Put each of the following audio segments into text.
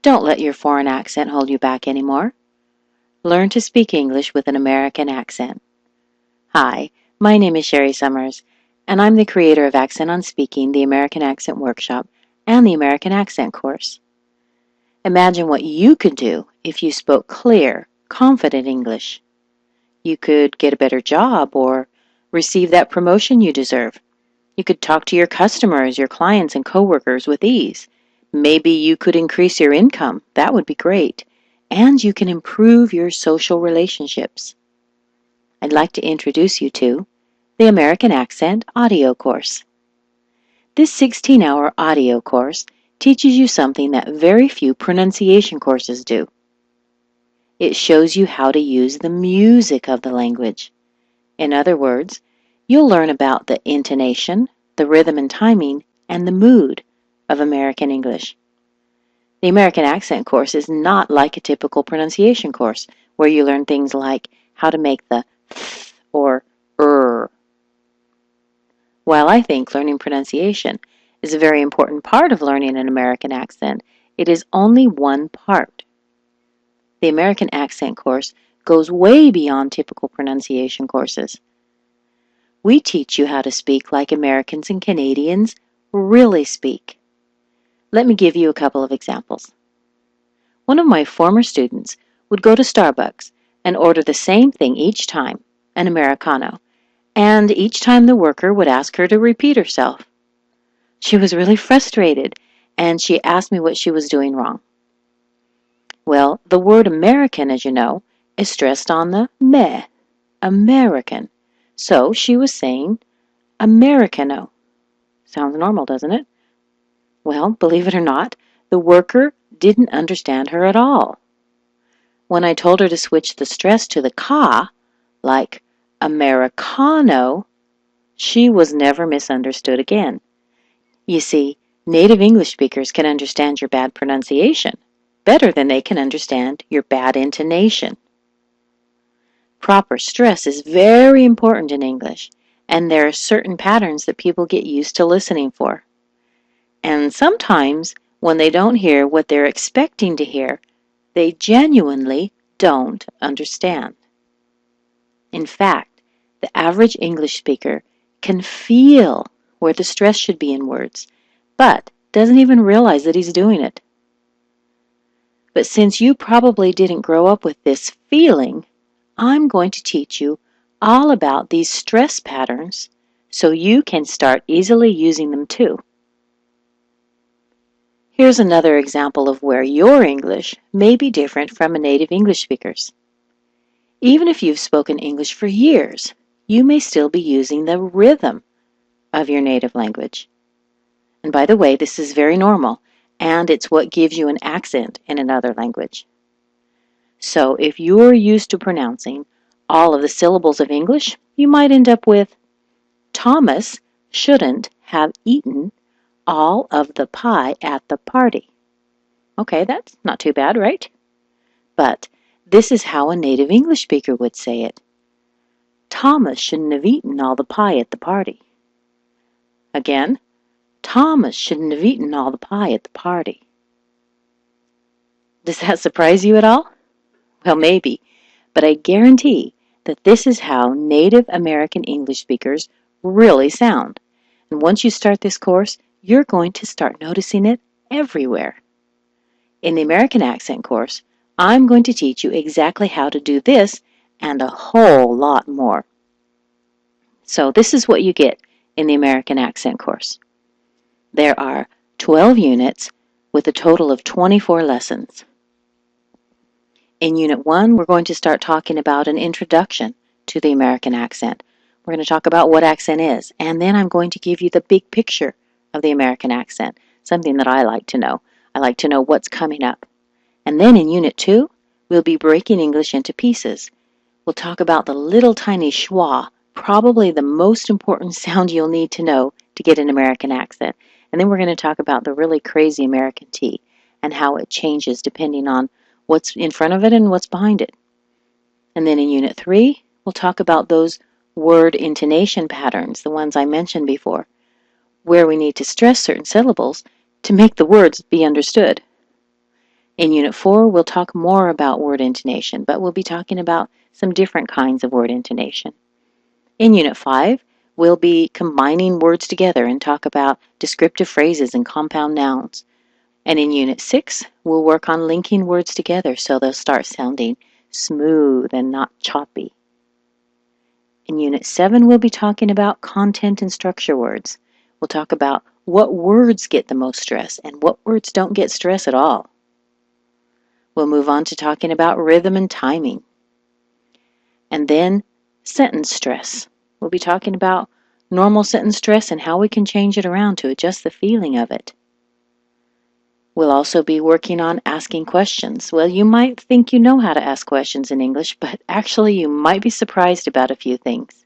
Don't let your foreign accent hold you back anymore. Learn to speak English with an American accent. Hi, my name is Sherry Summers, and I'm the creator of Accent on Speaking, the American Accent Workshop, and the American Accent course. Imagine what you could do if you spoke clear, confident English. You could get a better job or receive that promotion you deserve. You could talk to your customers, your clients, and coworkers with ease. Maybe you could increase your income. That would be great. And you can improve your social relationships. I'd like to introduce you to the American Accent audio course. This 16-hour audio course teaches you something that very few pronunciation courses do. It shows you how to use the music of the language. In other words, you'll learn about the intonation, the rhythm and timing, and the mood of American English. The American Accent course is not like a typical pronunciation course where you learn things like how to make the th or While I think learning pronunciation is a very important part of learning an American accent, it is only one part. The American Accent course goes way beyond typical pronunciation courses. We teach you how to speak like Americans and Canadians really speak. Let me give you a couple of examples. One of my former students would go to Starbucks and order the same thing each time, an Americano, and each time the worker would ask her to repeat herself. She was really frustrated, and she asked me what she was doing wrong. Well, the word American, as you know, is stressed on the meh, American. So she was saying Americano. Sounds normal, doesn't it? Well, believe it or not, the worker didn't understand her at all. When I told her to switch the stress to the ka, like Americano, she was never misunderstood again. You see, native English speakers can understand your bad pronunciation better than they can understand your bad intonation. Proper stress is very important in English, and there are certain patterns that people get used to listening for. And sometimes, when they don't hear what they're expecting to hear, they genuinely don't understand. In fact, the average English speaker can feel where the stress should be in words, but doesn't even realize that he's doing it. But since you probably didn't grow up with this feeling, I'm going to teach you all about these stress patterns so you can start easily using them too. Here's another example of where your English may be different from a native English speaker's. Even if you've spoken English for years, you may still be using the rhythm of your native language. And by the way, this is very normal, and it's what gives you an accent in another language. So if you're used to pronouncing all of the syllables of English, you might end up with Thomas shouldn't have eaten all of the pie at the party. Okay, that's not too bad, right? But this is how a native English speaker would say it. Thomas shouldn't have eaten all the pie at the party. Again, Thomas shouldn't have eaten all the pie at the party. Does that surprise you at all? Well, maybe, but I guarantee that this is how native American English speakers really sound. And once you start this course, you're going to start noticing it everywhere. In the American Accent course, I'm going to teach you exactly how to do this and a whole lot more. So this is what you get in the American Accent course. There are 12 units with a total of 24 lessons. In Unit 1, we're going to start talking about an introduction to the American accent. We're going to talk about what accent is, and then I'm going to give you the big picture of the American accent, something that I like to know. I like to know what's coming up. And then in Unit 2, we'll be breaking English into pieces. We'll talk about the little tiny schwa, probably the most important sound you'll need to know to get an American accent. And then we're going to talk about the really crazy American T and how it changes depending on what's in front of it and what's behind it. And then in Unit 3, we'll talk about those word intonation patterns, the ones I mentioned before, where we need to stress certain syllables to make the words be understood. In Unit 4, we'll talk more about word intonation, but we'll be talking about some different kinds of word intonation. In Unit 5, we'll be combining words together and talk about descriptive phrases and compound nouns. And in Unit 6, we'll work on linking words together so they'll start sounding smooth and not choppy. In Unit 7, we'll be talking about content and structure words. We'll talk about what words get the most stress and what words don't get stress at all. We'll move on to talking about rhythm and timing. And then sentence stress. We'll be talking about normal sentence stress and how we can change it around to adjust the feeling of it. We'll also be working on asking questions. Well, you might think you know how to ask questions in English, but actually you might be surprised about a few things.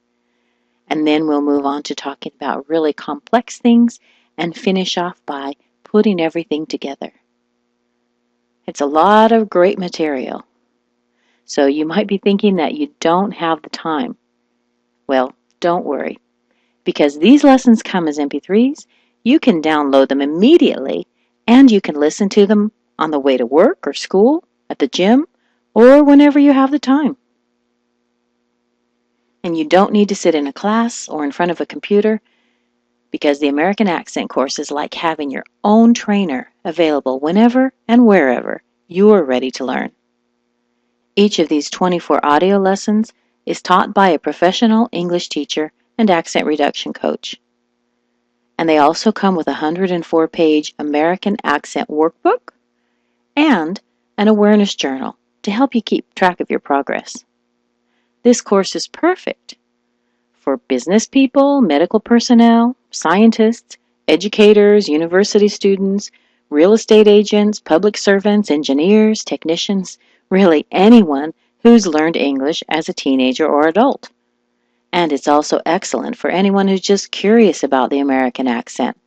And then we'll move on to talking about really complex things and finish off by putting everything together. It's a lot of great material. So you might be thinking that you don't have the time. Well, don't worry. Because these lessons come as MP3s, you can download them immediately and you can listen to them on the way to work or school, at the gym, or whenever you have the time. And you don't need to sit in a class or in front of a computer because the American Accent course is like having your own trainer available whenever and wherever you are ready to learn. Each of these 24 audio lessons is taught by a professional English teacher and accent reduction coach. And they also come with a 104-page American Accent workbook and an awareness journal to help you keep track of your progress. This course is perfect for business people, medical personnel, scientists, educators, university students, real estate agents, public servants, engineers, technicians, really anyone who's learned English as a teenager or adult. And it's also excellent for anyone who's just curious about the American accent.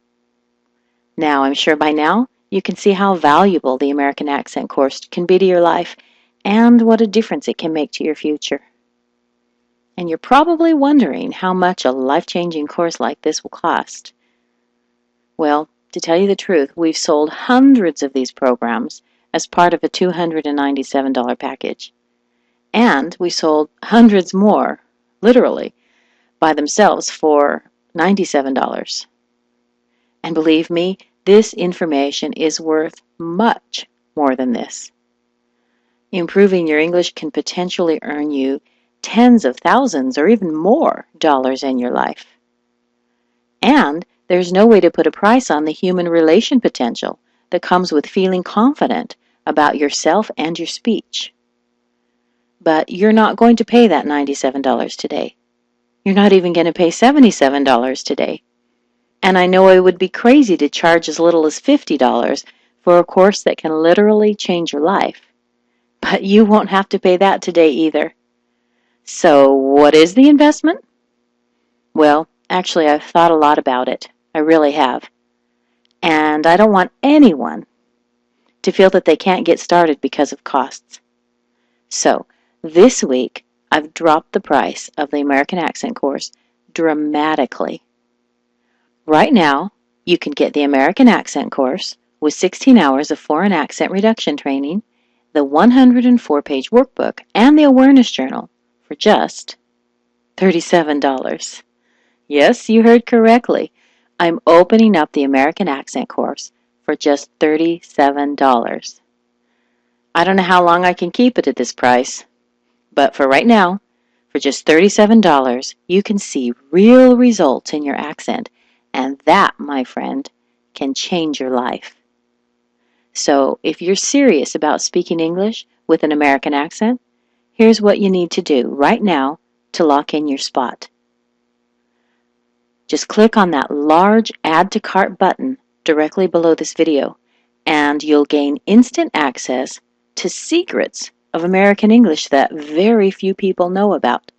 Now, I'm sure by now you can see how valuable the American Accent course can be to your life and what a difference it can make to your future. And you're probably wondering how much a life-changing course like this will cost. Well, to tell you the truth, we've sold hundreds of these programs as part of a $297 package. And we sold hundreds more, literally, by themselves for $97. And believe me, this information is worth much more than this. Improving your English can potentially earn you tens of thousands or even more dollars in your life. And there's no way to put a price on the human relation potential that comes with feeling confident about yourself and your speech. But you're not going to pay that $97 today. You're not even going to pay $77 today. And I know it would be crazy to charge as little as $50 for a course that can literally change your life. But you won't have to pay that today either. So what is the investment? Well, actually, I've thought a lot about it. I really have. And I don't want anyone to feel that they can't get started because of costs. So this week, I've dropped the price of the American Accent course dramatically. Right now, you can get the American Accent course with 16 hours of foreign accent reduction training, the 104-page workbook, and the awareness journal for just $37. Yes, you heard correctly. I'm opening up the American Accent course for just $37. I don't know how long I can keep it at this price, but for right now, for just $37, you can see real results in your accent, and that, my friend, can change your life. So if you're serious about speaking English with an American accent, here's what you need to do right now to lock in your spot. Just click on that large Add to Cart button directly below this video, and you'll gain instant access to secrets of American English that very few people know about.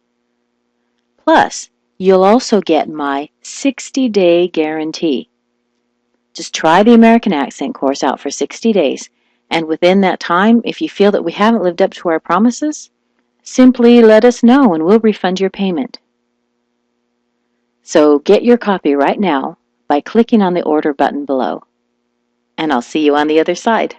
Plus, you'll also get my 60-day guarantee. Just try the American Accent course out for 60 days, and within that time, if you feel that we haven't lived up to our promises, simply let us know and we'll refund your payment. So get your copy right now by clicking on the order button below. And I'll see you on the other side.